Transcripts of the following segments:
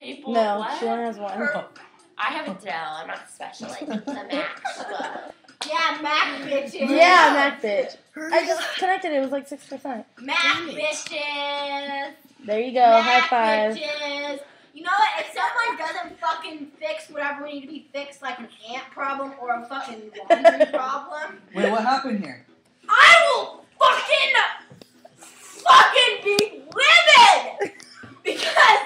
People, No, what? she only has one. I have a Dell. I'm not special like the Mac. But... Yeah, Mac bitches. Yeah, Mac bitch. I just connected it. It was like 6%. Mac bitches. There you go. Mac High five. bitches. You know what? If someone doesn't fucking fix whatever need to be fixed, like an ant problem or a fucking laundry problem. Wait, what happened here? I will fucking be livid! Because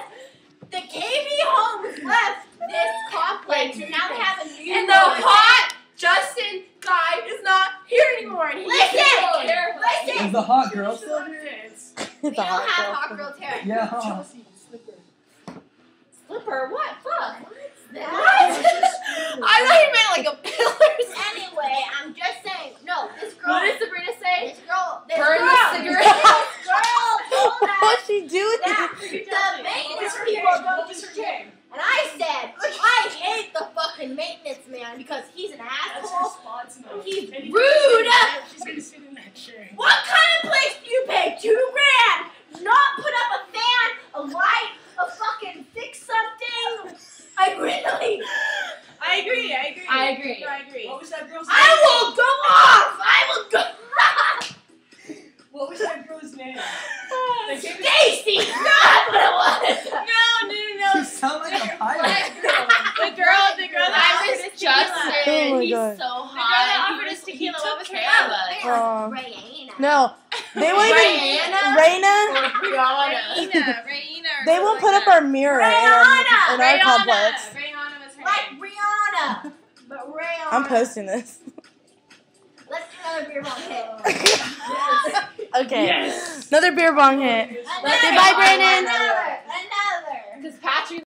the KB Homes left this complex and now they have a new And the one. hot Justin guy is not here anymore. And he's Listen! Is the hot girl still here? It's We a don't have hot hot girl. girl Terry. Yeah, huh? Slipper, what? Fuck. What? I thought you meant like a pillar. Anyway, I'm just saying. No, this girl. What did Sabrina say? This girl. Burn the cigarette. This girl told us What's she doing? that the maintenance people don't do shit. And I said, I hate the fucking maintenance man because he's an asshole. He's rude. She's gonna sit in that chair. What kind of place do you pay $2 grand? Not put up a fan, a light, a fucking fix something. I agree. What was that girl's name? I will go off. I will go off. What was that girl's name? Stacy, not what it was. No. You sound like a pirate. The girl that offered us Justin. Oh my He's God. so hot. offered us tequila. What was her Oh. Raina. No, they won't even. Raina. Raina. They won't put up our mirror in our complex. Rihanna was her Like name. Rihanna. But Rihanna. I'm posting this. Let's do another beer bong hit. Okay. Yes. Another beer bong hit. Another, Say bye, Brandon. Another. Because Patrick